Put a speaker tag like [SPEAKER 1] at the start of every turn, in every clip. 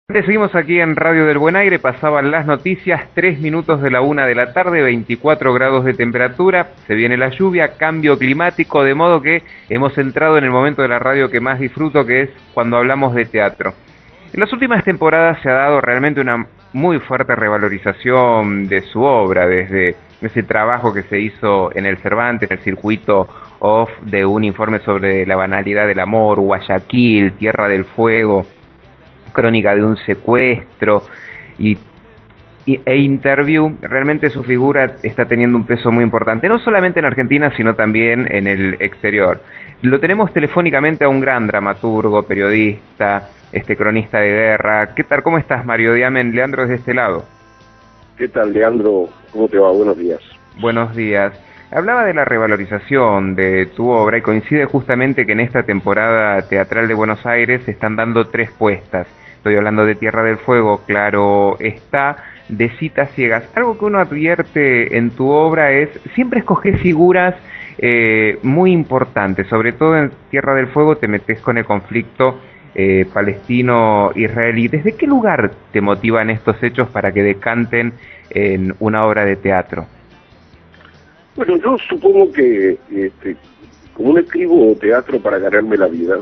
[SPEAKER 1] Seguimos aquí en Radio del Buen Aire, pasaban las noticias, 3 minutos de la 1 de la tarde, 24 grados de temperatura, se viene la lluvia, cambio climático, de modo que hemos entrado en el momento de la radio que más disfruto, que es cuando hablamos de teatro. En las últimas temporadas se ha dado realmente una muy fuerte revalorización de su obra, desde ese trabajo que se hizo en el Cervantes, el circuito off de un informe sobre la banalidad del amor, Guayaquil, Tierra del Fuego, Crónica de un secuestro y, e Interview. Realmente su figura está teniendo un peso muy importante, no solamente en Argentina, sino también en el exterior. Lo tenemos telefónicamente a un gran dramaturgo, periodista, cronista de guerra. ¿Qué tal? ¿Cómo estás, Mario Diamen? Leandro desde este lado.
[SPEAKER 2] ¿Qué tal, Leandro? ¿Cómo te va? Buenos días.
[SPEAKER 1] Buenos días. Hablaba de la revalorización de tu obra y coincide justamente que en esta temporada teatral de Buenos Aires se están dando 3 puestas. Estoy hablando de Tierra del Fuego, claro está, de Citas Ciegas. Algo que uno advierte en tu obra es, siempre escoges figuras muy importantes, sobre todo en Tierra del Fuego te metes con el conflicto palestino-israelí. ¿Desde qué lugar te motivan estos hechos para que decanten en una obra de teatro?
[SPEAKER 2] Bueno, yo supongo que como no escribo teatro para ganarme la vida,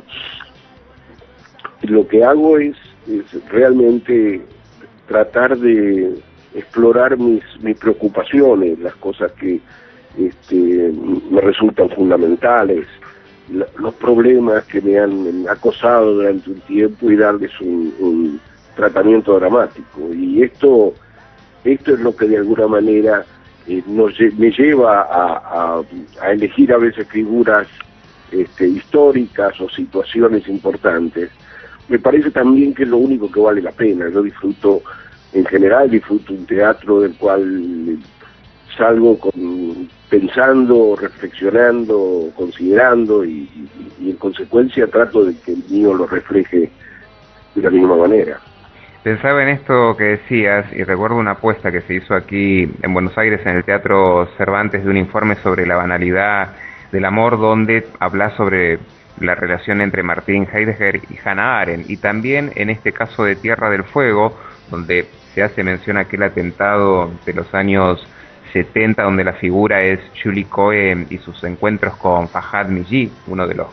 [SPEAKER 2] lo que hago es realmente tratar de explorar mis preocupaciones, las cosas que me resultan fundamentales, los problemas que me han acosado durante un tiempo y darles un tratamiento dramático. Y esto es lo que de alguna manera me lleva a elegir a veces figuras históricas o situaciones importantes. Me parece también que es lo único que vale la pena. Yo disfruto, en general, disfruto un teatro del cual salgo pensando, reflexionando, considerando y en consecuencia trato de que el mío lo refleje de la misma manera.
[SPEAKER 1] Pensaba en esto que decías y recuerdo una apuesta que se hizo aquí en Buenos Aires en el Teatro Cervantes de un informe sobre la banalidad del amor, donde habla sobre la relación entre Martin Heidegger y Hannah Arendt, y también en este caso de Tierra del Fuego, donde se hace mención a aquel atentado de los años 70, donde la figura es Julie Cohen y sus encuentros con Fahad Miji, uno de los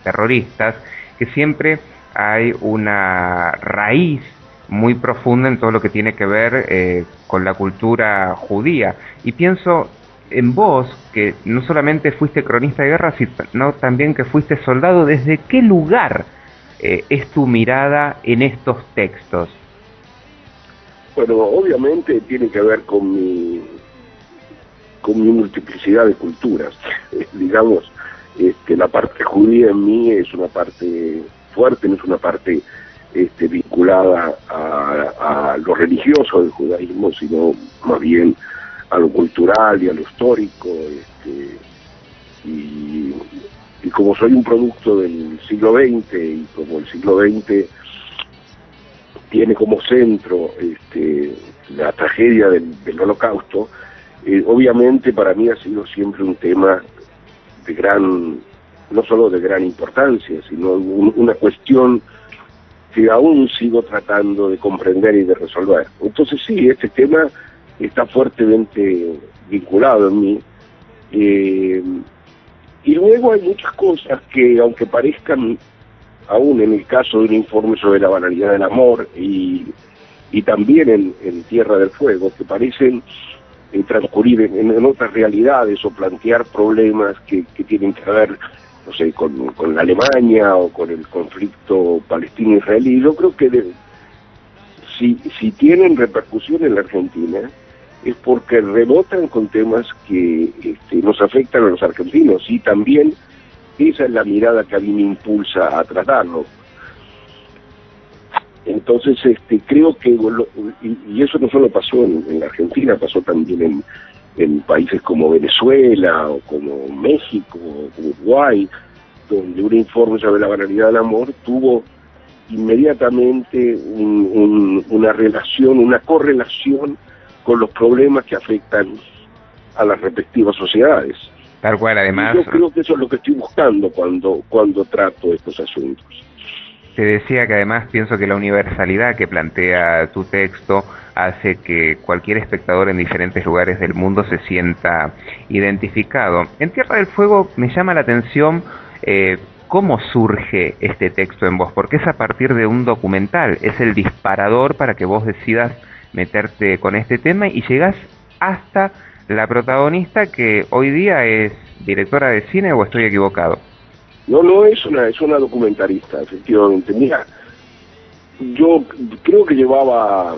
[SPEAKER 1] terroristas, que siempre hay una raíz muy profunda en todo lo que tiene que ver con la cultura judía. Y pienso en vos, que no solamente fuiste cronista de guerra, sino también que fuiste soldado. ¿Desde qué lugar es tu mirada en estos textos?
[SPEAKER 2] Bueno, obviamente tiene que ver con mi multiplicidad de culturas. Digamos, la parte judía en mí es una parte fuerte, no es una parte vinculada a lo religioso del judaísmo, sino más bien a lo cultural y a lo histórico, y como soy un producto del siglo XX, y como el siglo XX tiene como centro la tragedia del Holocausto, obviamente para mí ha sido siempre un tema de no solo de gran importancia, sino una cuestión que aún sigo tratando de comprender y de resolver. Entonces sí, este tema está fuertemente vinculado en mí, y luego hay muchas cosas que, aunque parezcan, aún en el caso de un informe sobre la banalidad del amor y también en Tierra del Fuego, que parecen transcurrir en otras realidades o plantear problemas que tienen que ver, no sé, con la Alemania o con el conflicto palestino-israelí. Yo creo que si tienen repercusión en la Argentina es porque rebotan con temas que nos afectan a los argentinos, y también esa es la mirada que a mí me impulsa a tratarlo. Entonces creo que, y eso no solo pasó en la Argentina, pasó también en países como Venezuela o como México o como Uruguay, donde un informe sobre la banalidad del amor tuvo inmediatamente una relación, una correlación con los problemas que afectan a las respectivas sociedades.
[SPEAKER 1] Tal cual, además.
[SPEAKER 2] Y yo creo que eso es lo que estoy buscando cuando trato estos asuntos.
[SPEAKER 1] Te decía que además pienso que la universalidad que plantea tu texto hace que cualquier espectador en diferentes lugares del mundo se sienta identificado. En Tierra del Fuego me llama la atención cómo surge este texto en vos, porque es a partir de un documental, es el disparador para que vos decidas meterte con este tema y llegás hasta la protagonista que hoy día es directora de cine, ¿o estoy equivocado?
[SPEAKER 2] No, es una documentarista, efectivamente. Mira, yo creo que llevaba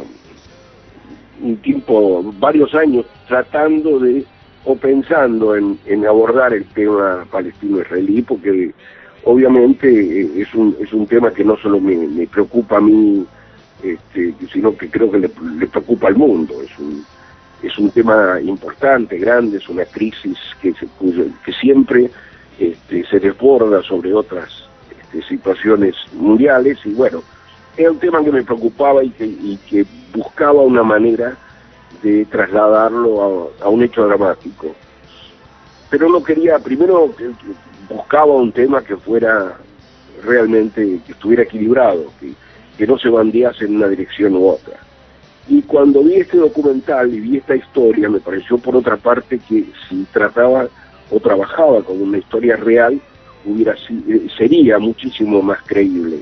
[SPEAKER 2] un tiempo, varios años, tratando de, o pensando en abordar el tema palestino-israelí, porque obviamente es un tema que no solo me preocupa a mí, sino que creo que le preocupa al mundo. Es un tema importante, grande, es una crisis que siempre se desborda sobre otras situaciones mundiales, y bueno, era un tema que me preocupaba y que buscaba una manera de trasladarlo a un hecho dramático. Pero no quería, primero buscaba un tema que fuera realmente, que estuviera equilibrado, que no se bandease en una dirección u otra. Y cuando vi este documental y vi esta historia, me pareció por otra parte que si trataba o trabajaba con una historia real, sería muchísimo más creíble.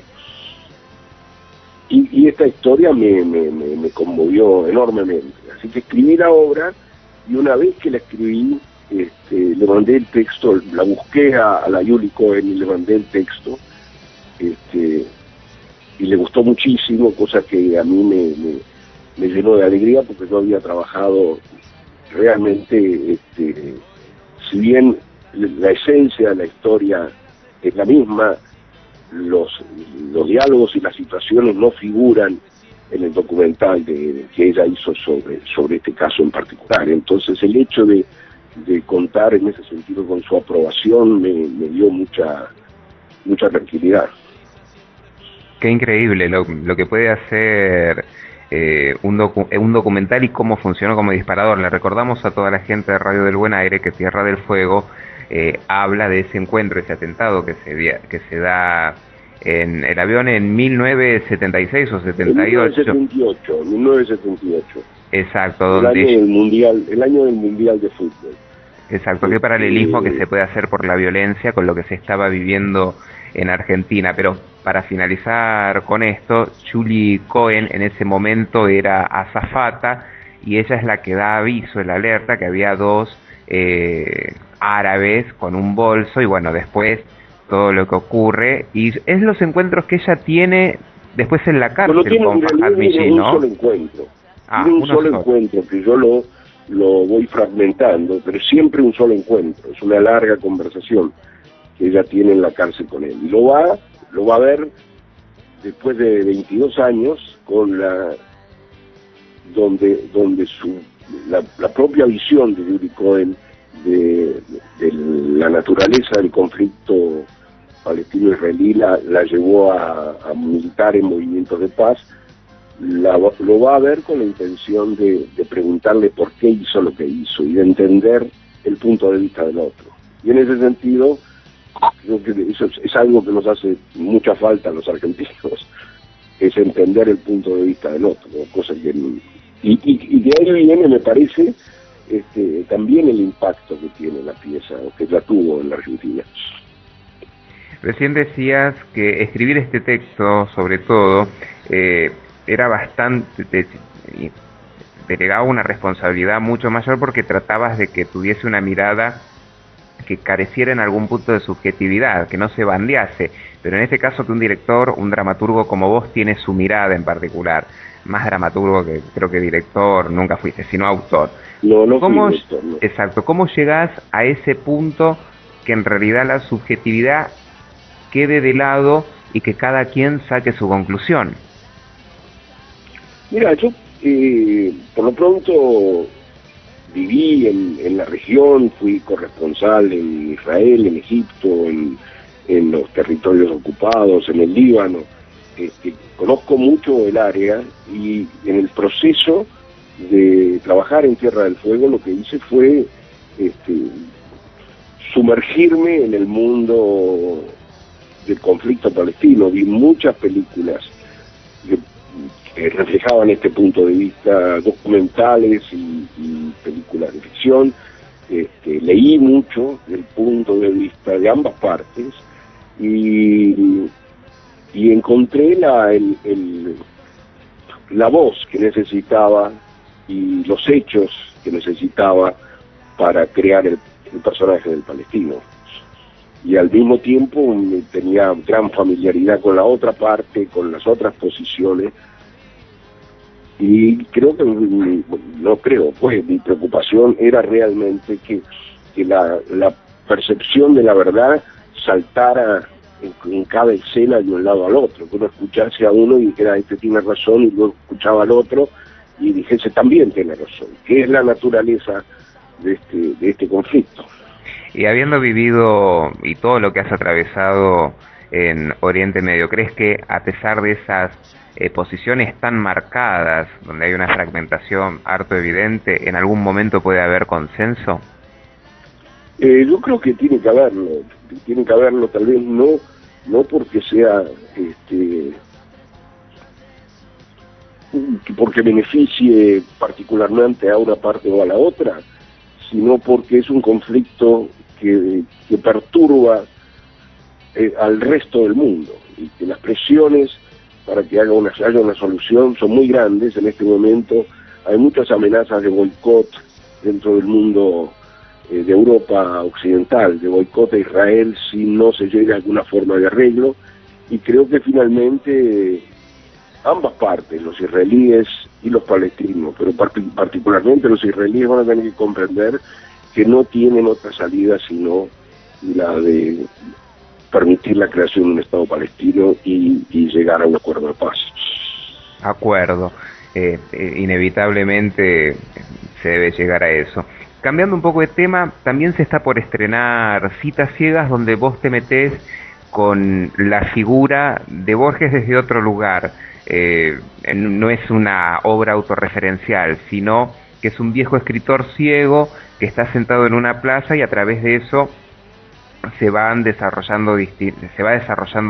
[SPEAKER 2] Y esta historia me conmovió enormemente. Así que escribí la obra, y una vez que la escribí, le mandé el texto, la busqué a la Yuli Cohen y le mandé el texto, y le gustó muchísimo, cosa que a mí me llenó de alegría, porque yo había trabajado realmente, si bien la esencia de la historia es la misma, los diálogos y las situaciones no figuran en el documental que ella hizo sobre este caso en particular. Entonces el hecho de contar en ese sentido con su aprobación me dio mucha tranquilidad.
[SPEAKER 1] Qué increíble lo que puede hacer un documental y cómo funcionó como disparador. Le recordamos a toda la gente de Radio del Buen Aire que Tierra del Fuego habla de ese encuentro, ese atentado que se da en el avión en 1976 o 78.
[SPEAKER 2] 1978.
[SPEAKER 1] Exacto,
[SPEAKER 2] el año del mundial de fútbol.
[SPEAKER 1] Exacto, qué paralelismo que se puede hacer por la violencia con lo que se estaba viviendo en Argentina. Pero para finalizar con esto, Yuli Cohen en ese momento era azafata y ella es la que da aviso, el alerta, que había dos árabes con un bolso, y bueno, después todo lo que ocurre, y es los encuentros que ella tiene después en la cárcel con Farhad Millí, ¿no?
[SPEAKER 2] Un solo encuentro. Un solo encuentro, que yo lo voy fragmentando, pero siempre un solo encuentro. Es una larga conversación que ella tiene en la cárcel con él. Y lo va a ver después de 22 años, donde la propia visión de Yuli Cohen de la naturaleza del conflicto palestino-israelí la llevó a militar en movimientos de paz. Lo va a ver con la intención de preguntarle por qué hizo lo que hizo y de entender el punto de vista del otro. Y en ese sentido, creo que eso es algo que nos hace mucha falta a los argentinos, es entender el punto de vista del otro, cosa que y de ahí viene, me parece, también el impacto que tiene la pieza, o que la tuvo en la Argentina.
[SPEAKER 1] Recién decías que escribir este texto, sobre todo, era bastante, delegaba una responsabilidad mucho mayor, porque tratabas de que tuviese una mirada que careciera en algún punto de subjetividad, que no se bandease, pero en este caso que un director, un dramaturgo como vos tiene su mirada en particular, más dramaturgo que creo que director nunca fuiste, sino autor.
[SPEAKER 2] No fui director, no.
[SPEAKER 1] Exacto, ¿cómo llegás a ese punto que en realidad la subjetividad quede de lado y que cada quien saque su conclusión?
[SPEAKER 2] Mira, yo por lo pronto viví en la región, fui corresponsal en Israel, en Egipto, en los territorios ocupados, en el Líbano. Conozco mucho el área, y en el proceso de trabajar en Tierra del Fuego lo que hice fue sumergirme en el mundo del conflicto palestino. Vi muchas películas que reflejaban este punto de vista, documentales y películas de ficción. Leí mucho del punto de vista de ambas partes y encontré la voz que necesitaba y los hechos que necesitaba para crear el personaje del palestino. Y al mismo tiempo tenía gran familiaridad con la otra parte, con las otras posiciones, y creo que, pues mi preocupación era realmente que la percepción de la verdad saltara en cada escena de un lado al otro, que uno escuchase a uno y dijera, este tiene razón, y luego escuchaba al otro y dijese, también tiene razón, que es la naturaleza de este conflicto.
[SPEAKER 1] Y habiendo vivido y todo lo que has atravesado en Oriente Medio, ¿crees que a pesar de esas posiciones tan marcadas, donde hay una fragmentación harto evidente, en algún momento puede haber consenso?
[SPEAKER 2] Yo creo que tiene que haberlo, tal vez no porque sea, porque beneficie particularmente a una parte o a la otra, sino porque es un conflicto que perturba al resto del mundo, y que las presiones para que haya una solución son muy grandes. En este momento hay muchas amenazas de boicot dentro del mundo de Europa occidental, de boicot a Israel si no se llega a alguna forma de arreglo, y creo que finalmente ambas partes, los israelíes y los palestinos, pero particularmente los israelíes, van a tener que comprender que no tienen otra salida sino la de permitir la creación de un Estado palestino y llegar a un acuerdo de paz.
[SPEAKER 1] Acuerdo. Inevitablemente se debe llegar a eso. Cambiando un poco de tema, también se está por estrenar Citas Ciegas, donde vos te metés con la figura de Borges desde otro lugar. No es una obra autorreferencial, sino que es un viejo escritor ciego que está sentado en una plaza, y a través de eso se va desarrollando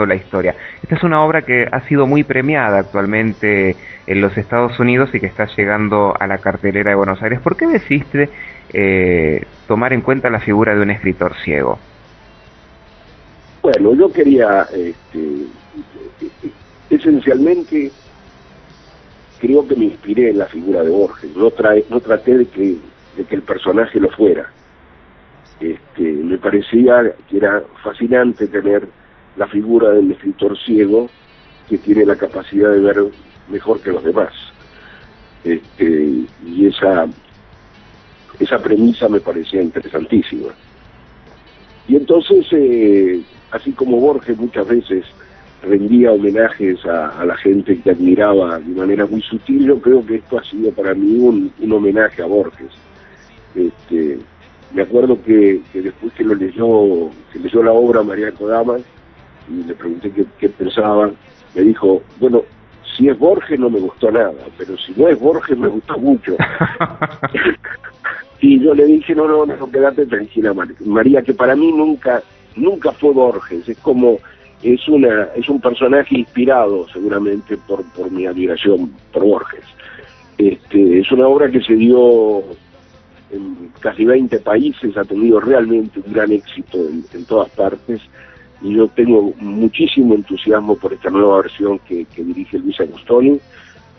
[SPEAKER 1] la historia. Esta es una obra que ha sido muy premiada actualmente en los Estados Unidos y que está llegando a la cartelera de Buenos Aires. ¿Por qué decidiste tomar en cuenta la figura de un escritor ciego?
[SPEAKER 2] Bueno, yo quería, esencialmente, creo que me inspiré en la figura de Borges. No traté de que el personaje lo fuera. Me parecía que era fascinante tener la figura del escritor ciego que tiene la capacidad de ver mejor que los demás. Y esa premisa me parecía interesantísima. Y entonces, así como Borges muchas veces rendía homenajes a la gente que admiraba de manera muy sutil, yo creo que esto ha sido para mí un homenaje a Borges. Me acuerdo que después que leyó la obra María Kodama, y le pregunté qué pensaba, me dijo, bueno, si es Borges no me gustó nada, pero si no es Borges me gustó mucho. Y yo le dije, no, quédate tranquila, María, que para mí nunca fue Borges, es un personaje inspirado seguramente por mi admiración por Borges. Es una obra que se dio en casi 20 países, ha tenido realmente un gran éxito en todas partes, y yo tengo muchísimo entusiasmo por esta nueva versión que dirige Luis Agustoni.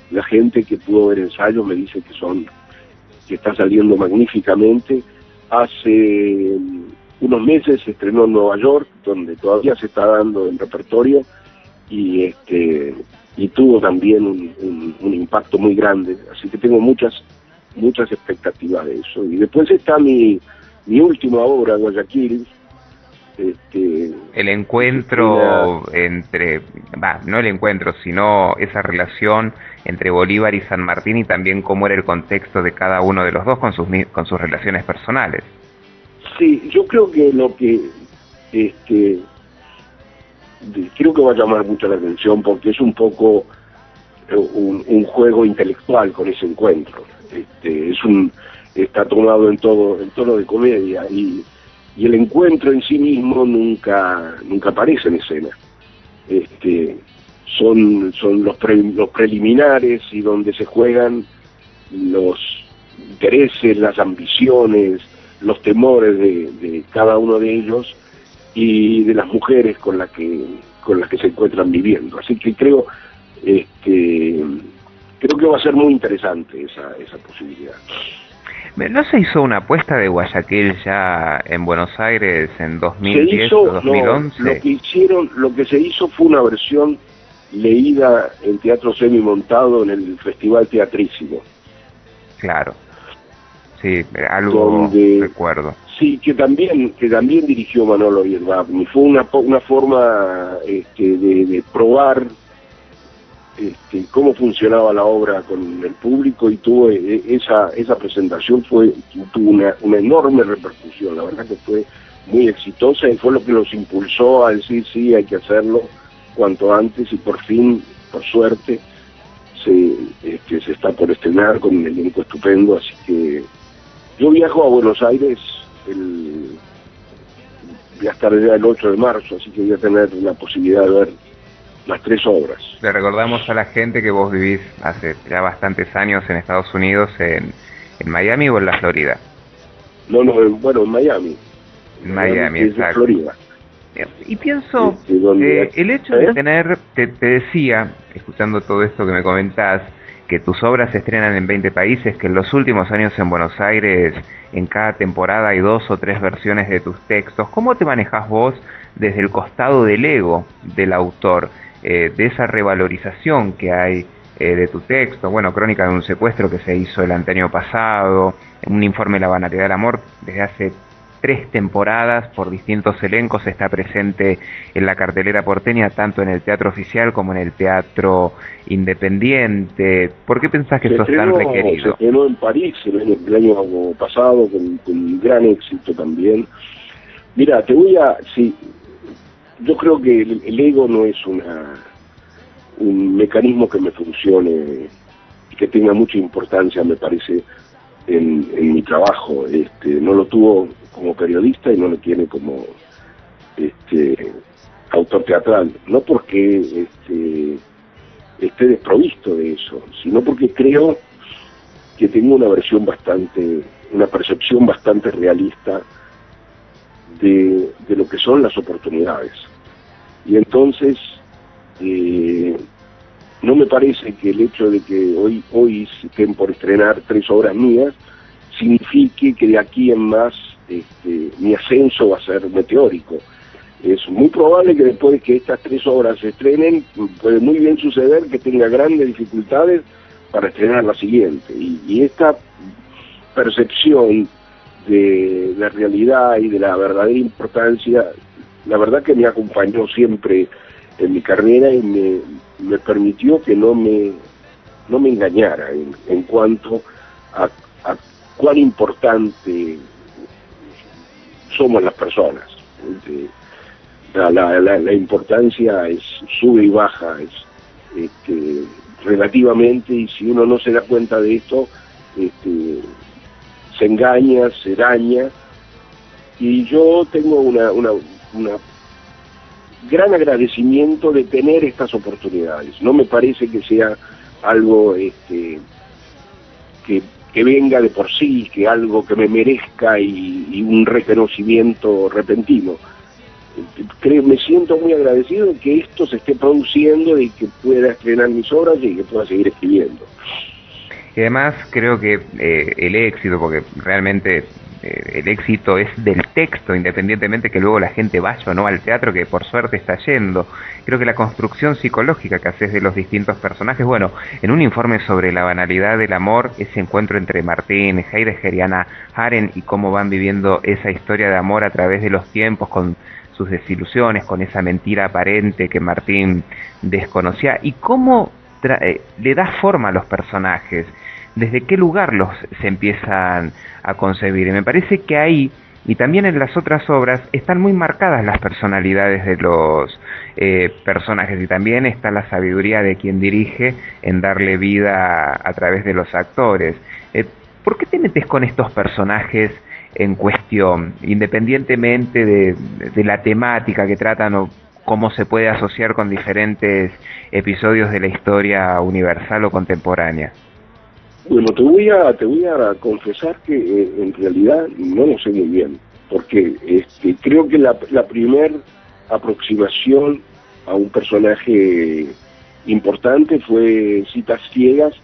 [SPEAKER 2] La gente que pudo ver ensayos me dice que está saliendo magníficamente. Hace unos meses se estrenó en Nueva York, donde todavía se está dando en repertorio, y tuvo también un impacto muy grande, así que tengo muchas expectativas de eso. Y después está mi última obra, Guayaquil.
[SPEAKER 1] El encuentro no el encuentro, sino esa relación entre Bolívar y San Martín, y también cómo era el contexto de cada uno de los dos con sus relaciones personales.
[SPEAKER 2] Sí, yo creo que creo que va a llamar mucho la atención, porque es un poco un juego intelectual con ese encuentro. Está tomado en tono de comedia, y el encuentro en sí mismo nunca aparece en escena. son los preliminares y donde se juegan los intereses, las ambiciones, los temores de cada uno de ellos y de las mujeres con las que se encuentran viviendo. Así que creo que va a ser muy interesante esa posibilidad.
[SPEAKER 1] ¿No se hizo una apuesta de Guayaquil ya en Buenos Aires en 2010 o 2011?
[SPEAKER 2] No, lo que se hizo fue una versión leída en teatro semimontado en el Festival Teatrísimo.
[SPEAKER 1] Claro, sí, algo recuerdo.
[SPEAKER 2] Sí, que también dirigió Manolo Yerbabni. Fue una forma de probar cómo funcionaba la obra con el público, y tuvo esa presentación tuvo una enorme repercusión. La verdad que fue muy exitosa y fue lo que los impulsó a decir sí, hay que hacerlo cuanto antes, y por fin, por suerte, se está por estrenar con un elenco estupendo. Así que yo viajo a Buenos Aires voy a estar ya el 8 de marzo, así que voy a tener la posibilidad de ver las 3 obras.
[SPEAKER 1] Le recordamos a la gente que vos vivís hace ya bastantes años en Estados Unidos, en Miami o en la Florida.
[SPEAKER 2] Bueno, en Miami.
[SPEAKER 1] En Miami, exacto.
[SPEAKER 2] Florida.
[SPEAKER 1] Y pienso, el hecho de tener, te decía, escuchando todo esto que me comentás, que tus obras se estrenan en 20 países, que en los últimos años en Buenos Aires, en cada temporada hay 2 o 3 versiones de tus textos. ¿Cómo te manejás vos desde el costado del ego del autor, de esa revalorización que hay de tu texto? Bueno, Crónica de un secuestro, que se hizo el año pasado, un informe de la banalidad del amor, desde hace 3 temporadas por distintos elencos, está presente en la cartelera porteña, tanto en el teatro oficial como en el teatro independiente. ¿Por qué pensás que sos tan requerido?
[SPEAKER 2] Se estrenó en París el año pasado con gran éxito también. Mira, yo creo que el ego no es un mecanismo que me funcione y que tenga mucha importancia, me parece, en mi trabajo. No lo tuvo como periodista y no lo tiene como autor teatral, no porque esté desprovisto de eso, sino porque creo que tengo una percepción bastante realista de lo que son las oportunidades. Y entonces no me parece que el hecho de que hoy estén por estrenar 3 obras mías signifique que de aquí en más mi ascenso va a ser meteórico. Es muy probable que después de que estas 3 obras se estrenen, puede muy bien suceder que tenga grandes dificultades para estrenar la siguiente. Y esta percepción de la realidad y de la verdadera importancia, la verdad que me acompañó siempre en mi carrera y me permitió que no me engañara en cuanto a cuán importante somos las personas. La importancia sube y baja relativamente, y si uno no se da cuenta de esto, se engaña, se daña. Y yo tengo una gran agradecimiento de tener estas oportunidades. No me parece que sea algo que venga de por sí, que algo que me merezca y un reconocimiento repentino. Me siento muy agradecido de que esto se esté produciendo y que pueda estrenar mis obras y que pueda seguir escribiendo.
[SPEAKER 1] Y además creo que el éxito, porque realmente el éxito es del texto, independientemente que luego la gente vaya o no al teatro, que por suerte está yendo. Creo que la construcción psicológica que haces de los distintos personajes, bueno, en un informe sobre la banalidad del amor, ese encuentro entre Martín, Heidegger y Hannah Arendt, y cómo van viviendo esa historia de amor a través de los tiempos, con sus desilusiones, con esa mentira aparente que Martín desconocía, y cómo le da forma a los personajes, desde qué lugar se empiezan a concebir. Y me parece que ahí, y también en las otras obras, están muy marcadas las personalidades de los personajes, y también está la sabiduría de quien dirige en darle vida a través de los actores. ¿Por qué te metes con estos personajes en cuestión, independientemente de la temática que tratan o cómo se puede asociar con diferentes episodios de la historia universal o contemporánea.
[SPEAKER 2] Bueno, te voy a confesar que en realidad no lo sé muy bien, porque creo que la primer aproximación a un personaje importante fue Citas Ciegas,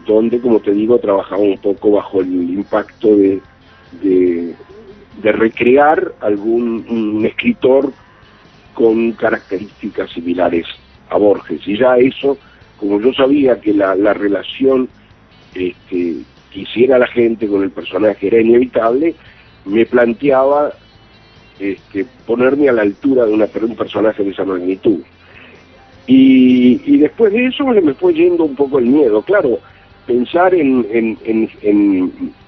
[SPEAKER 2] donde, como te digo, trabajaba un poco bajo el impacto de recrear un escritor con características similares a Borges. Y ya eso, como yo sabía que la relación que hiciera la gente con el personaje era inevitable, me planteaba ponerme a la altura de un personaje de esa magnitud. Y después de eso me fue yendo un poco el miedo. Claro, pensar en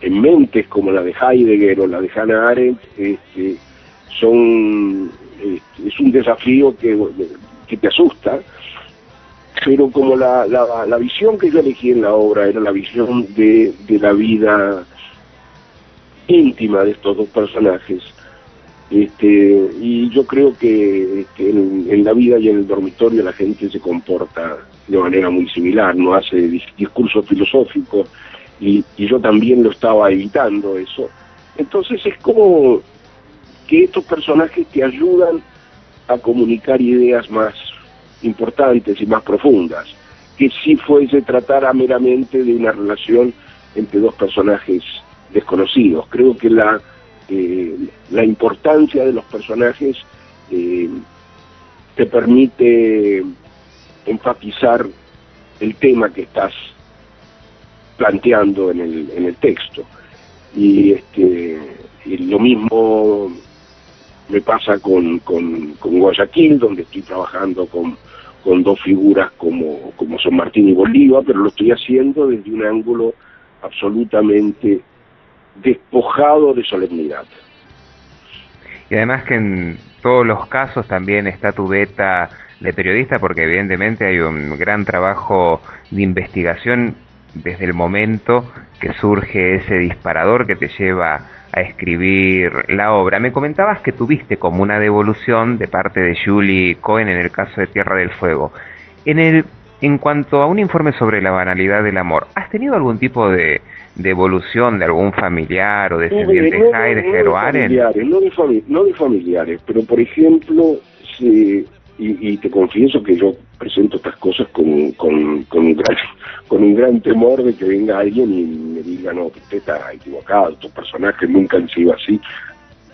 [SPEAKER 2] mentes como la de Heidegger o la de Hannah Arendt es un desafío que te asusta, pero como la visión que yo elegí en la obra era la visión de la vida íntima de estos dos personajes, y yo creo que en la vida y en el dormitorio la gente se comporta de manera muy similar, no hace discurso filosófico, y yo también lo estaba evitando eso. Entonces es como que estos personajes te ayudan a comunicar ideas más importantes y más profundas, que si fuese tratara meramente de una relación entre dos personajes desconocidos. Creo que la importancia de los personajes te permite enfatizar el tema que estás planteando en el texto. Y lo mismo me pasa con Guayaquil, donde estoy trabajando con dos figuras como son Martín y Bolívar, pero lo estoy haciendo desde un ángulo absolutamente despojado de solemnidad.
[SPEAKER 1] Y además que en todos los casos también está tu beta de periodista, porque evidentemente hay un gran trabajo de investigación desde el momento que surge ese disparador que te lleva a escribir la obra. Me comentabas que tuviste como una devolución de parte de Julie Cohen en el caso de Tierra del Fuego. En cuanto a un informe sobre la banalidad del amor, ¿has tenido algún tipo de evolución de algún familiar o descendiente de Heidegger o Arendt?
[SPEAKER 2] No de familiares, pero por ejemplo, y te confieso que yo presento estas cosas con un gran temor de que venga alguien y me diga, no, usted está equivocado, estos personajes nunca han sido así.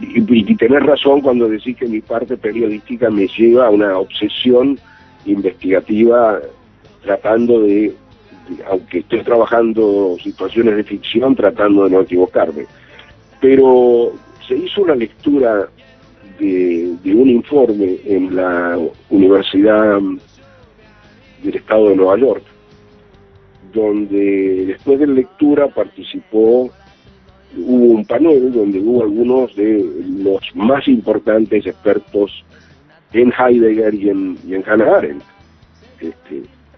[SPEAKER 2] Y tenés razón cuando decís que mi parte periodística me lleva a una obsesión investigativa, tratando de, aunque estoy trabajando situaciones de ficción, tratando de no equivocarme. Pero se hizo una lectura de un informe en la Universidad del Estado de Nueva York, donde después de la lectura hubo un panel donde hubo algunos de los más importantes expertos en Heidegger y en Hannah Arendt.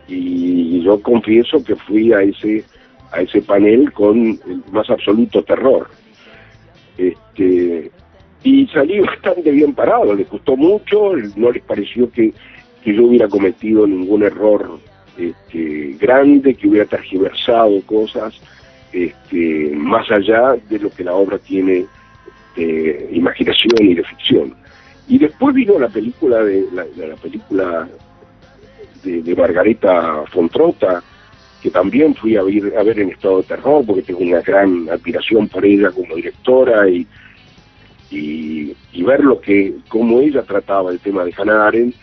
[SPEAKER 2] Y yo confieso que fui a ese panel con el más absoluto terror. Y salí bastante bien parado, les gustó mucho, no les pareció que yo hubiera cometido ningún error grande, que hubiera tergiversado cosas, más allá de lo que la obra tiene de imaginación y de ficción. Y después vino la película de Margareta von Trotta, que también fui a ver en estado de terror, porque tengo una gran admiración por ella como directora, y ver cómo ella trataba el tema de Hannah Arendt,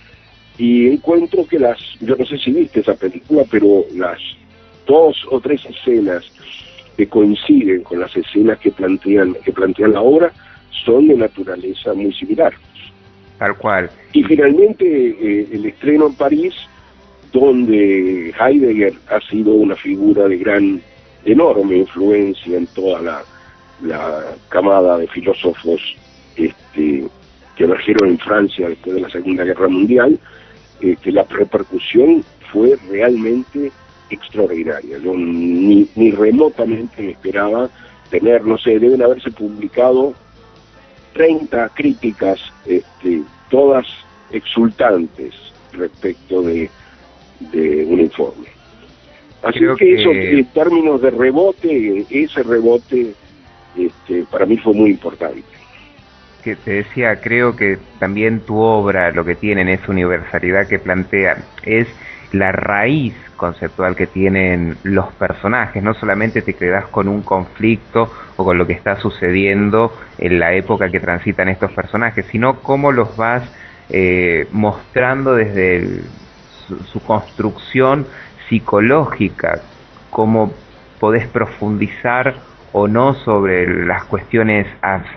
[SPEAKER 2] y encuentro que yo no sé si viste esa película, pero las 2 o 3 escenas que coinciden con las escenas que plantean la obra son de naturaleza muy similar.
[SPEAKER 1] Tal cual.
[SPEAKER 2] Y finalmente el estreno en París, donde Heidegger ha sido una figura de enorme influencia en toda la camada de filósofos que emergieron en Francia después de la Segunda Guerra Mundial. La repercusión fue realmente extraordinaria. Yo ni remotamente me esperaba tener, no sé, deben haberse publicado 30 críticas, todas exultantes respecto de un informe. Así
[SPEAKER 1] Creo
[SPEAKER 2] que eso, en términos de rebote, ese rebote para mí fue muy importante.
[SPEAKER 1] Que te decía, creo que también tu obra lo que tiene en esa universalidad que plantea es la raíz conceptual que tienen los personajes. No solamente te quedas con un conflicto o con lo que está sucediendo en la época que transitan estos personajes, sino cómo los vas mostrando desde su construcción psicológica, cómo podés profundizar o no sobre las cuestiones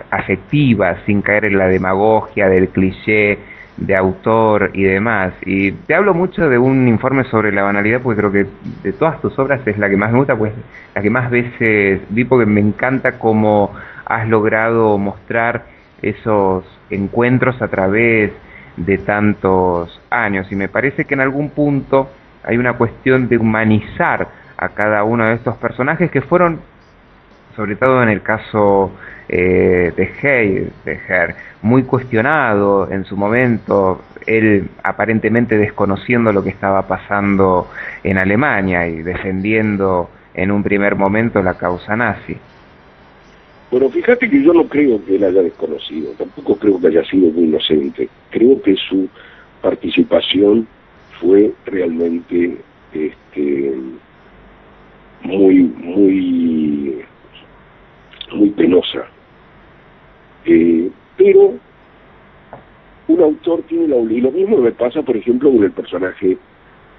[SPEAKER 1] afectivas sin caer en la demagogia del cliché de autor y demás. Y te hablo mucho de un informe sobre la banalidad porque creo que de todas tus obras es la que más me gusta, pues la que más veces vi, porque me encanta cómo has logrado mostrar esos encuentros a través de tantos años, y me parece que en algún punto hay una cuestión de humanizar a cada uno de estos personajes que fueron, sobre todo en el caso de Heidegger, muy cuestionado en su momento, él aparentemente desconociendo lo que estaba pasando en Alemania y defendiendo en un primer momento la causa nazi.
[SPEAKER 2] Bueno, fíjate que yo no creo que él haya desconocido, tampoco creo que haya sido muy inocente. Creo que su participación fue realmente muy penosa. Pero un autor tiene y lo mismo me pasa, por ejemplo, con el personaje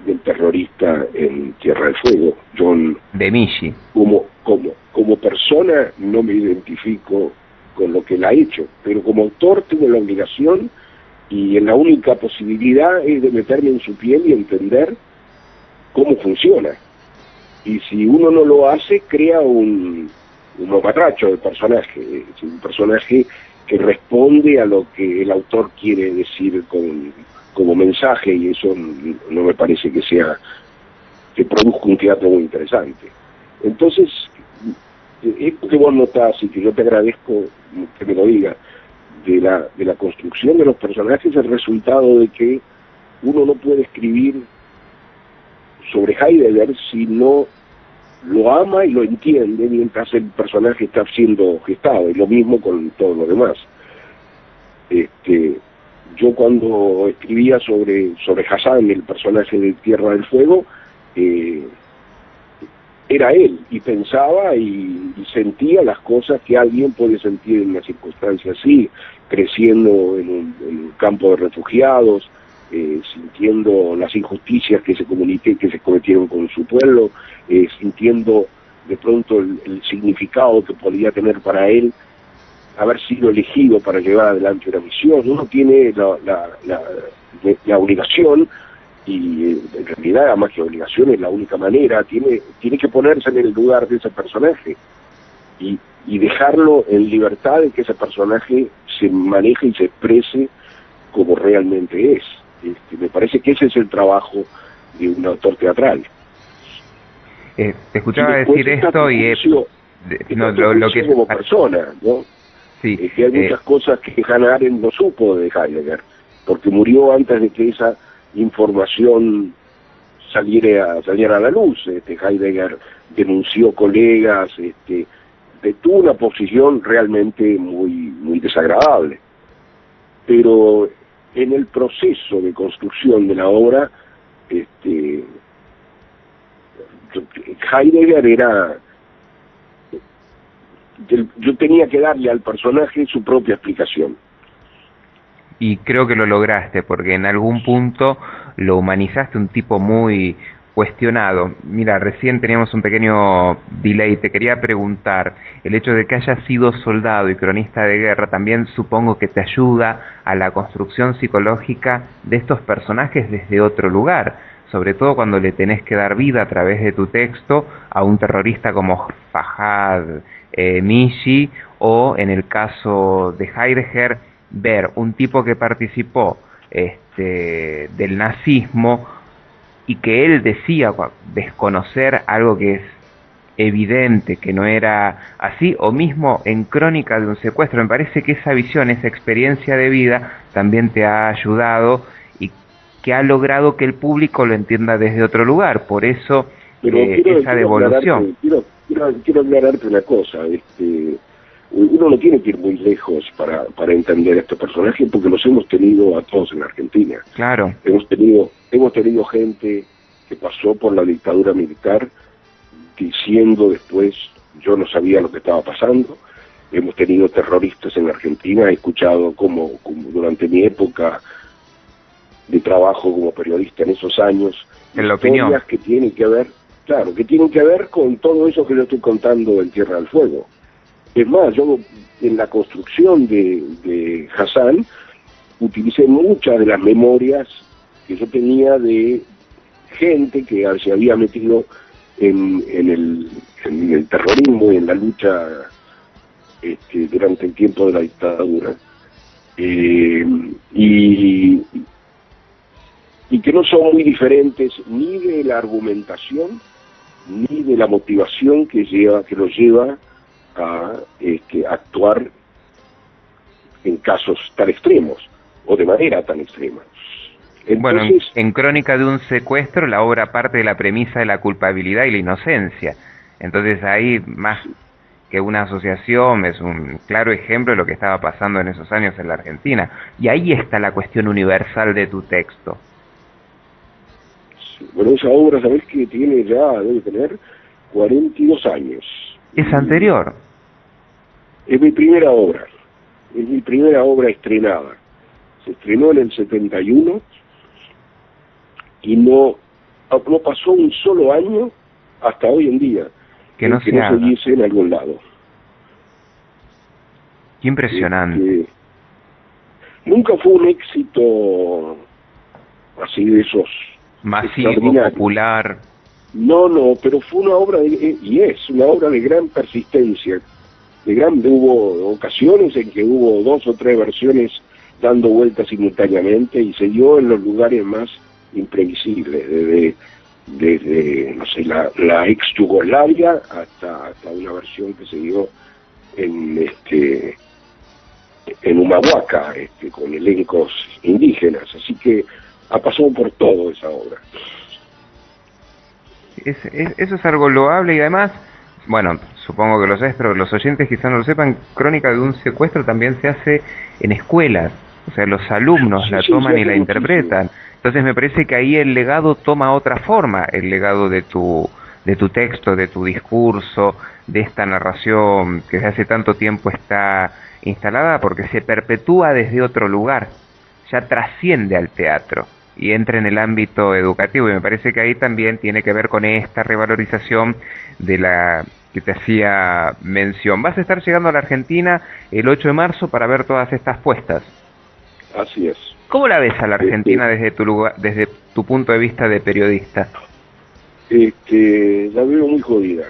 [SPEAKER 2] del terrorista en Tierra del Fuego, John
[SPEAKER 1] de Michi.
[SPEAKER 2] Como persona no me identifico con lo que él ha hecho, pero como autor tengo la obligación y la única posibilidad es de meterme en su piel y entender cómo funciona. Y si uno no lo hace, crea un mamarracho de personaje, es un personaje que responde a lo que el autor quiere decir como mensaje, y eso no me parece que produzca un teatro muy interesante. Entonces, esto que vos notás y que yo te agradezco que me lo digas, de la construcción de los personajes, es el resultado de que uno no puede escribir sobre Heidegger si no lo ama y lo entiende mientras el personaje está siendo gestado, y lo mismo con todo lo demás. Yo cuando escribía sobre Hassan, el personaje de Tierra del Fuego, era él, y pensaba y sentía las cosas que alguien puede sentir en una circunstancia así, creciendo en un campo de refugiados, sintiendo las injusticias que se cometieron con su pueblo, sintiendo de pronto el significado que podía tener para él haber sido elegido para llevar adelante una misión. Uno tiene la obligación, y en realidad más que obligación es la única manera, tiene que ponerse en el lugar de ese personaje y dejarlo en libertad de que ese personaje se maneje y se exprese como realmente es. Me parece que ese es el trabajo de un autor teatral.
[SPEAKER 1] Te escuchaba decir esto y
[SPEAKER 2] lo que como persona, ¿no?
[SPEAKER 1] Sí,
[SPEAKER 2] que hay muchas cosas que Hannah Arendt no supo de Heidegger, porque murió antes de que esa información saliera a la luz. Heidegger denunció colegas, tuvo una posición realmente muy desagradable. Pero en el proceso de construcción de la obra, Heidegger era... Yo tenía que darle al personaje su propia explicación.
[SPEAKER 1] Y creo que lo lograste, porque en algún punto lo humanizaste, un tipo muy cuestionado. Mira, recién teníamos un pequeño delay, te quería preguntar, el hecho de que hayas sido soldado y cronista de guerra también supongo que te ayuda a la construcción psicológica de estos personajes desde otro lugar, sobre todo cuando le tenés que dar vida a través de tu texto a un terrorista como Fahad Michi, o en el caso de Heidegger, ver un tipo que participó del nazismo y que él decía desconocer algo que es evidente que no era así, o mismo en Crónica de un secuestro. Me parece que esa visión, esa experiencia de vida también te ha ayudado y que ha logrado que el público lo entienda desde otro lugar. Por eso
[SPEAKER 2] Pero
[SPEAKER 1] esa devolución.
[SPEAKER 2] Quiero aclararte una cosa. Uno no tiene que ir muy lejos para entender a estos personajes, porque los hemos tenido a todos en Argentina.
[SPEAKER 1] Claro.
[SPEAKER 2] Hemos tenido gente que pasó por la dictadura militar diciendo después: yo no sabía lo que estaba pasando. Hemos tenido terroristas en Argentina. He escuchado como durante mi época de trabajo como periodista en esos años,
[SPEAKER 1] en la opinión,
[SPEAKER 2] que tienen que ver, claro, que tienen que ver con todo eso que yo estoy contando en Tierra del Fuego. Es más, yo en la construcción de Hassan utilicé muchas de las memorias que yo tenía de gente que se había metido en el terrorismo y en la lucha durante el tiempo de la dictadura. Y que no son muy diferentes ni de la argumentación ni de la motivación que los lleva a actuar en casos tan extremos o de manera tan extrema. Entonces,
[SPEAKER 1] bueno, en Crónica de un secuestro la obra parte de la premisa de la culpabilidad y la inocencia. Entonces ahí, más que una asociación, es un claro ejemplo de lo que estaba pasando en esos años en la Argentina. Y ahí está la cuestión universal de tu texto.
[SPEAKER 2] Bueno, esa obra, ¿sabés que debe tener 42 años?
[SPEAKER 1] ¿Es anterior?
[SPEAKER 2] Es mi primera obra estrenada. Se estrenó en el 71 y no pasó un solo año hasta hoy en día
[SPEAKER 1] que no se
[SPEAKER 2] viese en algún lado.
[SPEAKER 1] Qué impresionante.
[SPEAKER 2] Nunca fue un éxito así de esos
[SPEAKER 1] masivo, popular.
[SPEAKER 2] No, pero fue una obra y es una obra de gran persistencia. Hubo ocasiones en que hubo 2 o 3 versiones dando vueltas simultáneamente y se dio en los lugares más imprevisibles, desde no sé, la ex Yugoslavia hasta una versión que se dio en Humahuaca, con elencos indígenas. Así que ha pasado por todo esa obra.
[SPEAKER 1] Eso es algo loable y además, bueno, supongo que lo sabes, pero los oyentes quizás no lo sepan, Crónica de un secuestro también se hace en escuelas, o sea, los alumnos la toman y la interpretan. Entonces me parece que ahí el legado toma otra forma, el legado de tu texto, de tu discurso, de esta narración que desde hace tanto tiempo está instalada, porque se perpetúa desde otro lugar, ya trasciende al teatro y entra en el ámbito educativo, y me parece que ahí también tiene que ver con esta revalorización de la que te hacía mención. Vas a estar llegando a la Argentina el 8 de marzo para ver todas estas puestas.
[SPEAKER 2] Así es.
[SPEAKER 1] ¿Cómo la ves a la Argentina desde tu punto de vista de periodista?
[SPEAKER 2] La veo muy jodida.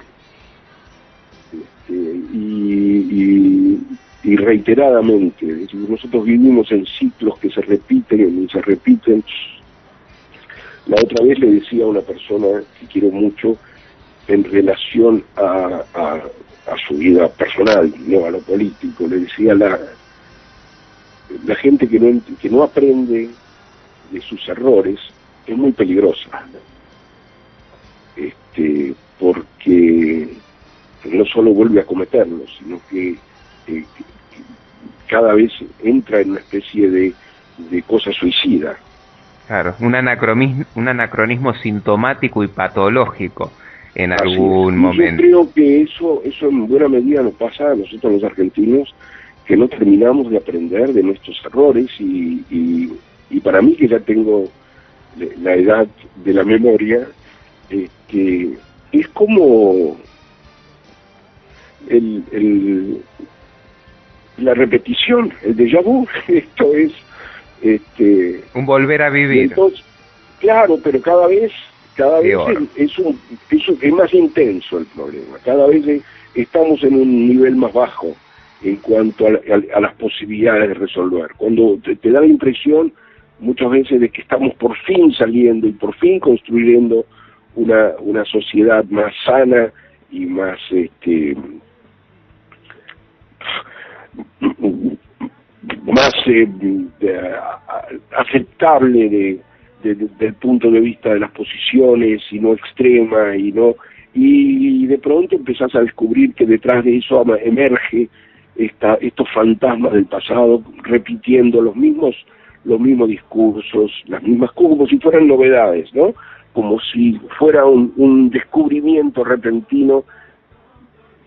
[SPEAKER 2] Y reiteradamente, es decir, nosotros vivimos en ciclos que se repiten y se repiten. La otra vez le decía a una persona que quiero mucho en relación a su vida personal, no a lo político, le decía la gente que no aprende de sus errores es muy peligrosa, porque no solo vuelve a cometerlos, sino que cada vez entra en una especie de cosa suicida.
[SPEAKER 1] Claro, un anacronismo sintomático y patológico en algún momento.
[SPEAKER 2] Yo creo que eso en buena medida nos pasa a nosotros los argentinos, que no terminamos de aprender de nuestros errores y para mí, que ya tengo la edad de la memoria, que es como la repetición, el déjà vu. Esto es
[SPEAKER 1] un volver a vivir.
[SPEAKER 2] Entonces, claro, pero cada vez es más intenso el problema. Cada vez estamos en un nivel más bajo en cuanto a las posibilidades de resolver. Cuando te da la impresión muchas veces de que estamos por fin saliendo y por fin construyendo una sociedad más sana más más aceptable del punto de vista de las posiciones, y no extrema, y de pronto empezás a descubrir que detrás de eso emerge estos fantasmas del pasado, repitiendo los mismos discursos, las mismas, como si fueran novedades, ¿no? Como si fuera un descubrimiento repentino,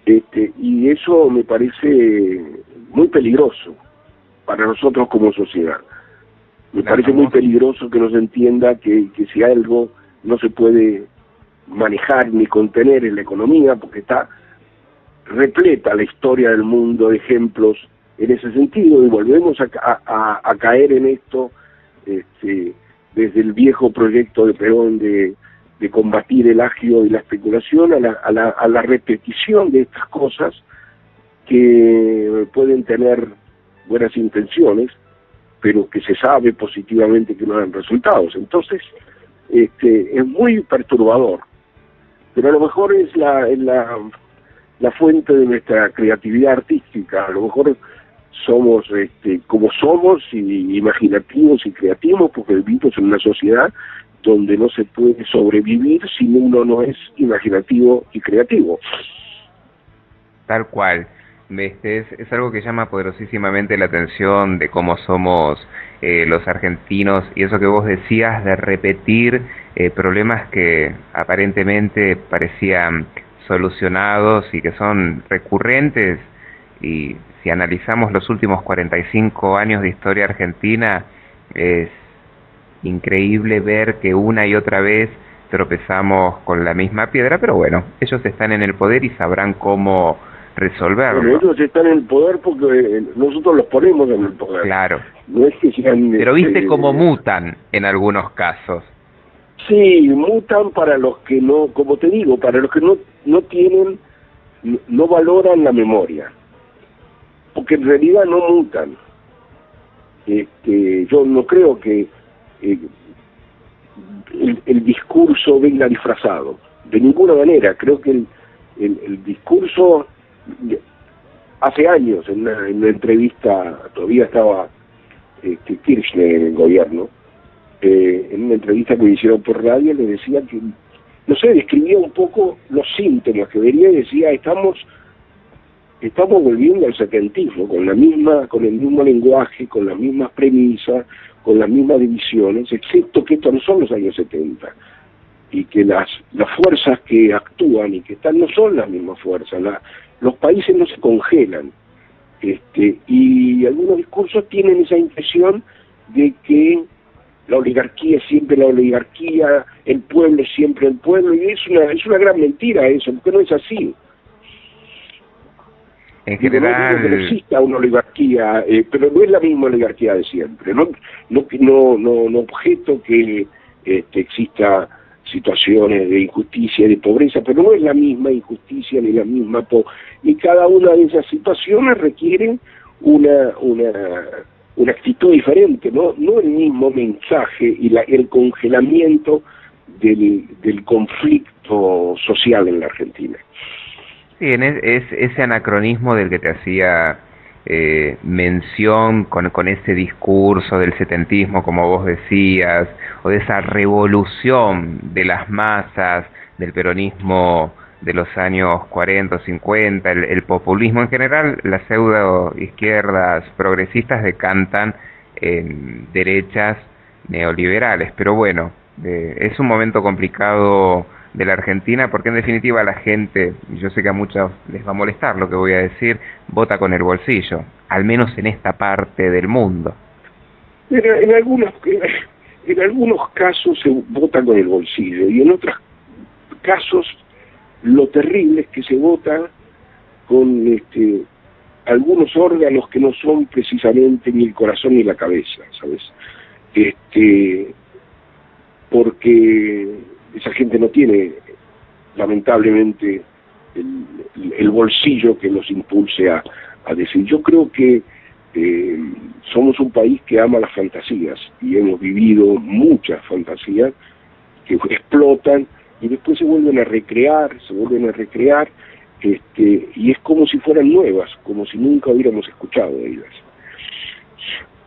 [SPEAKER 2] y eso me parece muy peligroso para nosotros como sociedad. Me parece muy peligroso que no se entienda que si algo no se puede manejar ni contener en la economía, porque está repleta la historia del mundo de ejemplos en ese sentido, y volvemos a caer en esto, desde el viejo proyecto de Perón de combatir el agio y la especulación, a la repetición de estas cosas que pueden tener buenas intenciones, pero que se sabe positivamente que no dan resultados. Entonces, es muy perturbador, pero a lo mejor es la fuente de nuestra creatividad artística. A lo mejor somos como somos, y imaginativos y creativos, porque vivimos en una sociedad donde no se puede sobrevivir si uno no es imaginativo y creativo.
[SPEAKER 1] Tal cual. Es algo que llama poderosísimamente la atención de cómo somos los argentinos, y eso que vos decías de repetir problemas que aparentemente parecían solucionados y que son recurrentes. Y si analizamos los últimos 45 años de historia argentina, es increíble ver que una y otra vez tropezamos con la misma piedra, pero bueno, ellos están en el poder y sabrán cómo resolverlo.
[SPEAKER 2] Bueno, ellos están en el poder porque nosotros los ponemos en el poder.
[SPEAKER 1] Claro.
[SPEAKER 2] No es que sean,
[SPEAKER 1] pero viste cómo mutan en algunos casos.
[SPEAKER 2] Sí, mutan para los que no, como te digo, para los que no tienen, no valoran la memoria, porque en realidad no mutan. Yo no creo que el discurso venga disfrazado, de ninguna manera. Creo que el discurso, hace años, en una entrevista, todavía estaba Kirchner en el gobierno, en una entrevista que me hicieron por radio, le decía que, no sé, describía un poco los síntomas que vería, y decía, estamos volviendo al setentismo, con el mismo lenguaje, con las mismas premisas, con las mismas divisiones, excepto que estos no son los años 70, y que las fuerzas que actúan y que están no son las mismas fuerzas. Los países no se congelan, y algunos discursos tienen esa impresión de que la oligarquía es siempre la oligarquía, el pueblo es siempre el pueblo, y es una gran mentira eso, porque no es así.
[SPEAKER 1] En general,
[SPEAKER 2] no exista una oligarquía, pero no es la misma oligarquía de siempre. No objeto que exista situaciones de injusticia y de pobreza, pero no es la misma injusticia ni la misma y cada una de esas situaciones requiere una actitud diferente, no el mismo mensaje y el congelamiento del conflicto social en la Argentina.
[SPEAKER 1] Sí, es ese anacronismo del que te hacía mención con ese discurso del setentismo, como vos decías, o de esa revolución de las masas, del peronismo de los años 40 o 50, el populismo en general. Las pseudo izquierdas progresistas decantan en derechas neoliberales, pero bueno, es un momento complicado de la Argentina, porque en definitiva la gente, yo sé que a muchos les va a molestar lo que voy a decir, vota con el bolsillo, al menos en esta parte del mundo.
[SPEAKER 2] Pero en algunos casos se vota con el bolsillo, y en otros casos lo terrible es que se vota con algunos órganos que no son precisamente ni el corazón ni la cabeza, ¿sabes? Porque esa gente no tiene, lamentablemente, el bolsillo que los impulse a decir. Yo creo que somos un país que ama las fantasías, y hemos vivido muchas fantasías que explotan y después se vuelven a recrear, y es como si fueran nuevas, como si nunca hubiéramos escuchado de ellas.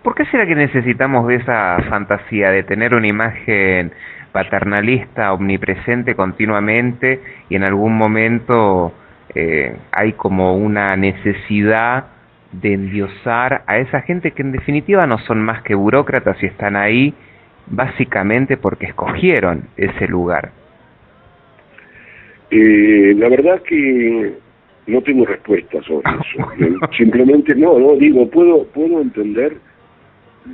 [SPEAKER 1] ¿Por qué será que necesitamos de esa fantasía, de tener una imagen paternalista omnipresente continuamente y en algún momento hay como una necesidad de endiosar a esa gente que en definitiva no son más que burócratas y están ahí básicamente porque escogieron ese lugar?
[SPEAKER 2] La verdad que no tengo respuesta sobre eso. Simplemente puedo entender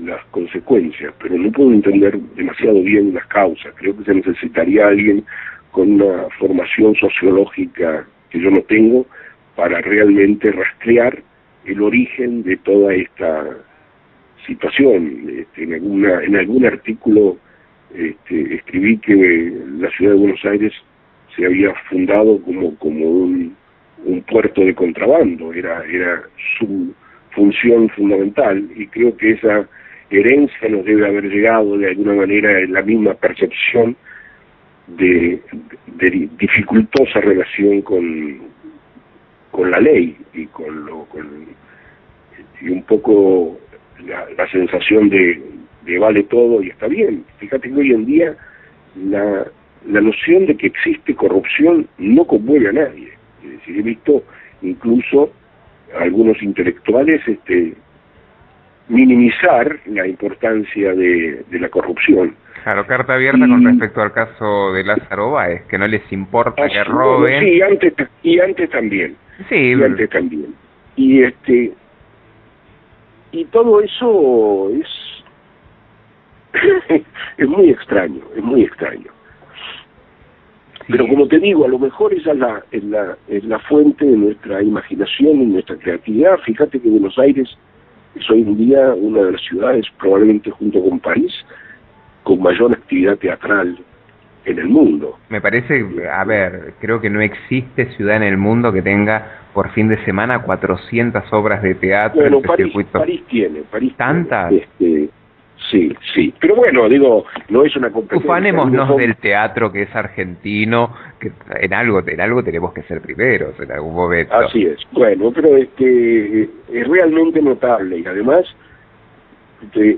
[SPEAKER 2] las consecuencias, pero no puedo entender demasiado bien las causas. Creo que se necesitaría alguien con una formación sociológica que yo no tengo para realmente rastrear el origen de toda esta situación. En algún artículo escribí que la ciudad de Buenos Aires se había fundado como un puerto de contrabando, era su función fundamental, y creo que esa herencia nos debe haber llegado de alguna manera en la misma percepción de dificultosa relación con la ley y y un poco la sensación de vale todo y está bien. Fíjate que hoy en día la noción de que existe corrupción no conmueve a nadie. Es decir, he visto incluso a algunos intelectuales minimizar la importancia de la corrupción.
[SPEAKER 1] Claro, carta abierta con respecto al caso de Lázaro Báez, que no les importa que roben.
[SPEAKER 2] Bueno, sí, antes también.
[SPEAKER 1] Sí.
[SPEAKER 2] Y antes también. Y todo eso es muy extraño, es muy extraño. Pero como te digo, a lo mejor esa es la fuente de nuestra imaginación y nuestra creatividad. Fíjate que Buenos Aires es hoy en día una de las ciudades, probablemente junto con París, con mayor actividad teatral en el mundo.
[SPEAKER 1] Me parece, creo que no existe ciudad en el mundo que tenga por fin de semana 400 obras de teatro.
[SPEAKER 2] Bueno, París tiene.
[SPEAKER 1] ¿Tantas?
[SPEAKER 2] Sí, pero bueno, no es una competencia.
[SPEAKER 1] Ufanémonos del teatro que es argentino, que en algo tenemos que ser primeros en algún momento.
[SPEAKER 2] Así es, bueno, pero es realmente notable, y además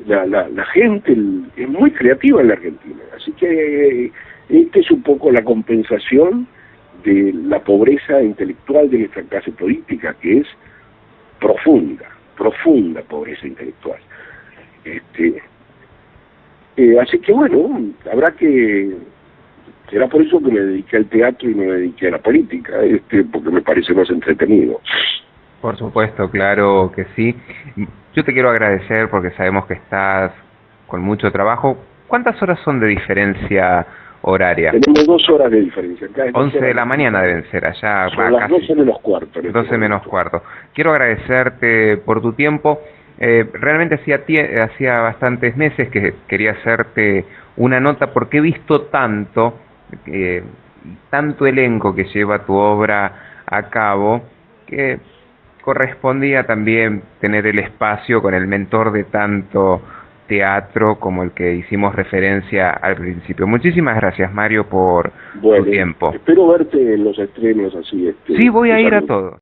[SPEAKER 2] la gente es muy creativa en la Argentina, así que esta es un poco la compensación de la pobreza intelectual de nuestra clase política, que es profunda pobreza intelectual. Así que bueno, será por eso que me dediqué al teatro y no me dediqué a la política, porque me parece más entretenido.
[SPEAKER 1] Por supuesto, claro que sí. Yo te quiero agradecer porque sabemos que estás con mucho trabajo. ¿Cuántas horas son de diferencia horaria?
[SPEAKER 2] Tenemos 2 horas de diferencia. Acá
[SPEAKER 1] 11 de la mañana deben ser, allá
[SPEAKER 2] son las 12 menos cuarto.
[SPEAKER 1] 12 menos cuarto. Quiero agradecerte por tu tiempo. Realmente hacía bastantes meses que quería hacerte una nota porque he visto tanto elenco que lleva tu obra a cabo, que correspondía también tener el espacio con el mentor de tanto teatro como el que hicimos referencia al principio. Muchísimas gracias, Mario, por tu tiempo.
[SPEAKER 2] Espero verte en los estrenos así.
[SPEAKER 1] Sí, voy a ir a todos.